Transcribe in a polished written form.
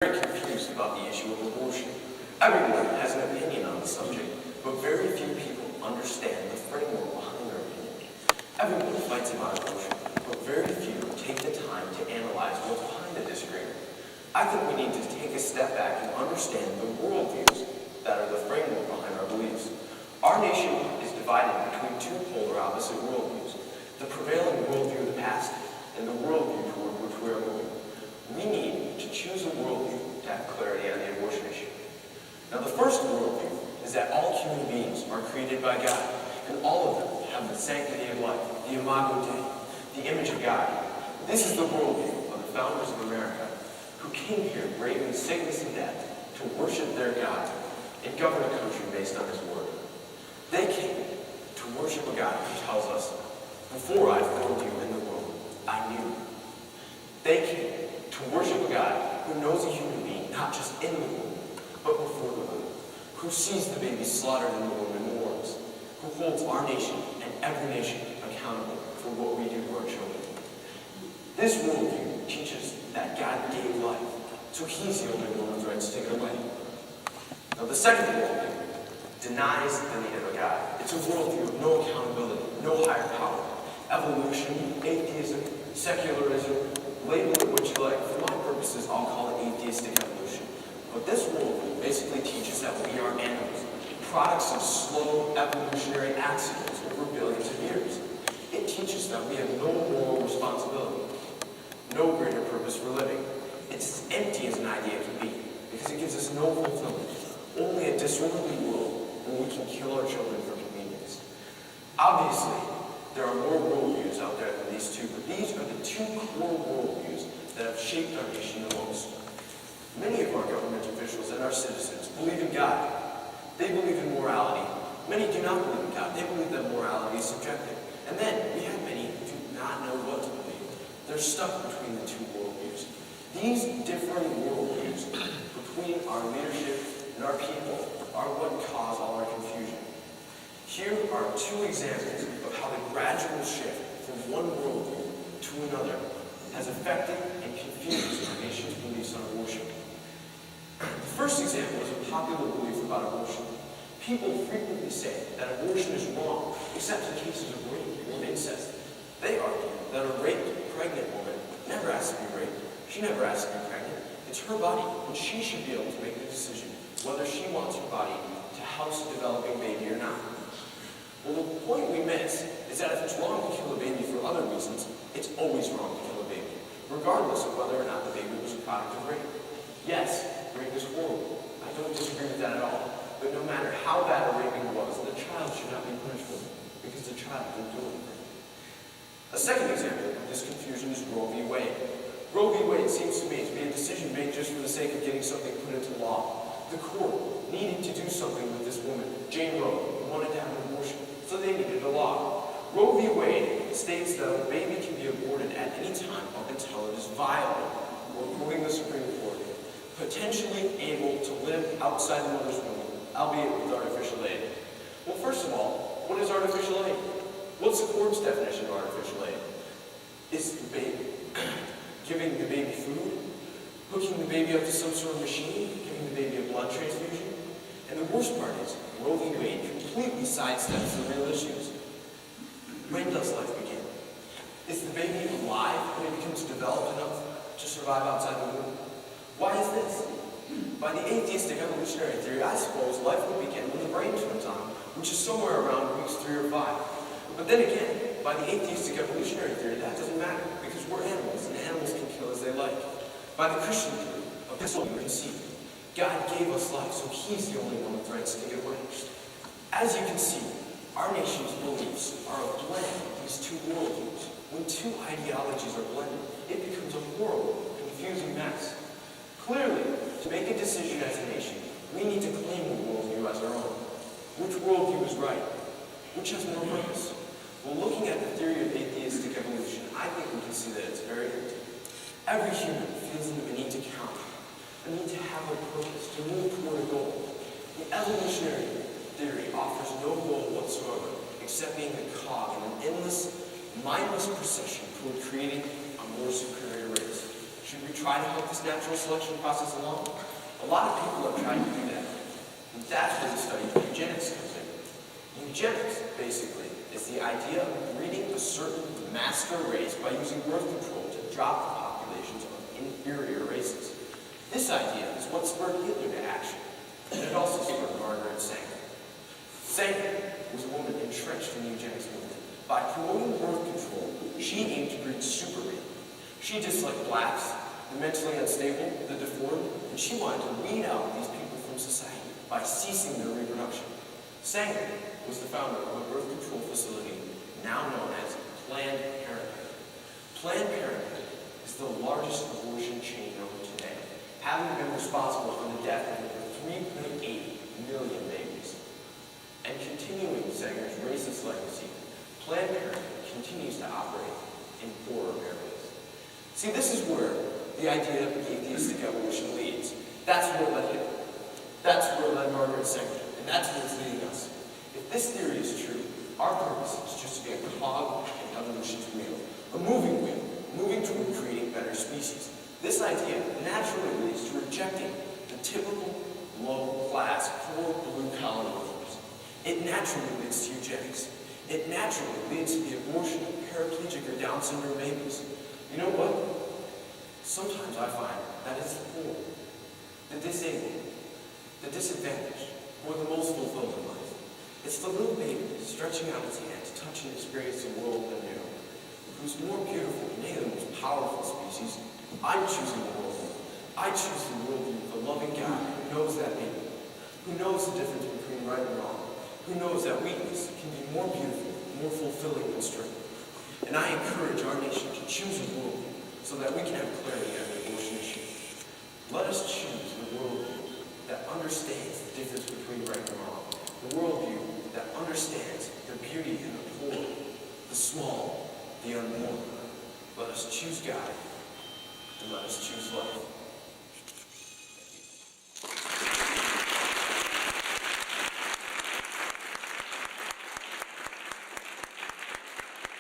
very confused about the issue of abortion. Everyone has an opinion on the subject, but very few people understand the framework behind their opinion. Everyone fights about abortion, but very few take the time to analyze what's behind the disagreement. I think we need to take a step back and understand the worldviews that are the framework behind our beliefs. Our nation is divided between two polar opposite worldviews: the prevailing worldview of the past and the worldview toward which we are moving. We need to choose a worldview to have clarity on the abortion issue. Now, the first worldview is that all human beings are created by God, and all of them have the sanctity of life, the imago Dei, the image of God. This is the worldview of the founders of America, who came here braving sickness and death to worship their God and govern a country based on His word. They came to worship a God who tells us, "Before I formed you in the womb, I knew you." They came to worship a God who knows a human being not just in the womb, but before the womb, who sees the baby slaughtered in the womb and mourns, who holds our nation and every nation accountable for what we do to our children. This worldview teaches that God gave life, so He's the only one with rights to take it away. Now, the second worldview denies the need of a God. It's a worldview of no accountability, no higher power, evolution, atheism, secularism, label it what you like. For my purposes, I'll call it atheistic evolution. But this worldview basically teaches that we are animals, products of slow evolutionary accidents over billions of years. It teaches that we have no moral responsibility, no greater purpose for living. It's as empty as an idea can be, because it gives us no fulfillment, only a disorderly world where we can kill our children for convenience. Obviously, there are more worldviews out there than these two, but these are the two core worldviews that have shaped our nation the most. Many of our government officials and our citizens believe in God. They believe in morality. Many do not believe in God. They believe that morality is subjective. And then we have many who do not know what to believe. They're stuck between the two worldviews. These differing worldviews between our leadership and our people are what cause all our confusion. Here are two examples of how the gradual shift from one worldview to another has affected and confused our nation's beliefs on abortion. The first example is a popular belief about abortion. People frequently say that abortion is wrong, except in cases of rape or incest. They argue that a raped, pregnant woman never has to be raped. She never has to be pregnant. It's her body, and she should be able to make the decision whether she wants her body to house a developing baby or not. Well, the point we miss is that if it's wrong to kill a baby for other reasons, it's always wrong to kill a baby, regardless of whether or not the baby was a product of rape. Yes, rape is horrible. I don't disagree with that at all. But no matter how bad a raping was, the child should not be punished for it, because the child didn't do anything. A second example of this confusion is Roe v. Wade. Roe v. Wade seems to me to be a decision made just for the sake of getting something put into law. The court needed to do something with this woman, Jane Roe, who wanted to have an abortion, so they needed a law. Roe v. Wade states that a baby can be aborted at any time up until it is viable, or quoting the Supreme Court, potentially able to live outside the mother's womb, albeit with artificial aid. Well, first of all, what is artificial aid? What's the court's definition of artificial aid? Is the baby giving the baby food, hooking the baby up to some sort of machine, giving the baby a blood transfusion? And the worst part is, Roe v. Wade completely sidesteps the real issues. When does life begin? Is the baby alive when it becomes developed enough to survive outside the womb? Why is this? By the atheistic evolutionary theory, I suppose life would begin when the brain turns on, which is somewhere around weeks 3 or 5. But then again, by the atheistic evolutionary theory, that doesn't matter, because we're animals, and animals can kill as they like. By the Christian theory, of this we were conceived. God gave us life, so He's the only one with rights to take it away. As you can see, our nation's beliefs are a blend of these two worldviews. When two ideologies are blended, it becomes a horrible, confusing mess. Clearly, to make a decision as a nation, we need to claim a worldview as our own. Which worldview is right? Which has more purpose? Well, looking at the theory of atheistic evolution, I think we can see that it's very empty. Every human feels the need to count, a need to have a purpose, to move toward a goal. The evolutionary theory offers no goal whatsoever, except being a cog in an endless, mindless procession toward creating a more superior race. Should Should we try to help this natural selection process along? A lot of people have tried to do that. And that's where the study of eugenics comes in. Eugenics, basically, is the idea of breeding a certain master race by using birth control to drop the populations of inferior races. This idea is what spurred Hitler to action, and it also spurred Margaret Sanger. Sanger was a woman entrenched in the eugenics movement. By promoting birth control, she aimed to breed supermen. She disliked blacks, the mentally unstable, the deformed, and she wanted to weed out these people from society by ceasing their reproduction. Sanger was the founder of a birth control facility now known as Planned Parenthood. Planned Parenthood is the largest abortion chain known today, having been responsible for the death of over 3.8 million babies. And continuing Sanger's racist legacy, Planned Parenthood continues to operate in poorer areas. See, this is where the idea of atheistic evolution leads. That's where it led Hitler. That's where it led Margaret Sanger. And that's where it's leading us. If this theory is true, our purpose is just to be a cog in evolution's wheel, a moving wheel, moving toward creating better species. This idea naturally leads to rejecting the typical low-class, poor blue-collar workers. It naturally leads to eugenics. It naturally leads to the abortion of paraplegic or Down syndrome babies. You know what? Sometimes I find that it's the poor, the disabled, the disadvantaged, who are the most fulfilled in life. It's the little baby stretching out its hand to touch and experience the world anew, who's more beautiful than any of the most powerful species. I'm choosing the worldview. I choose the worldview of the loving God who knows that baby, who knows the difference between right and wrong, who knows that weakness can be more beautiful, more fulfilling than strength. And I encourage our nation to choose a worldview so that we can have clarity on the abortion issue. Let us choose the worldview that understands the difference between right and wrong, the worldview that understands the beauty in the poor, the small, the unborn. Let us choose God, and let us choose life.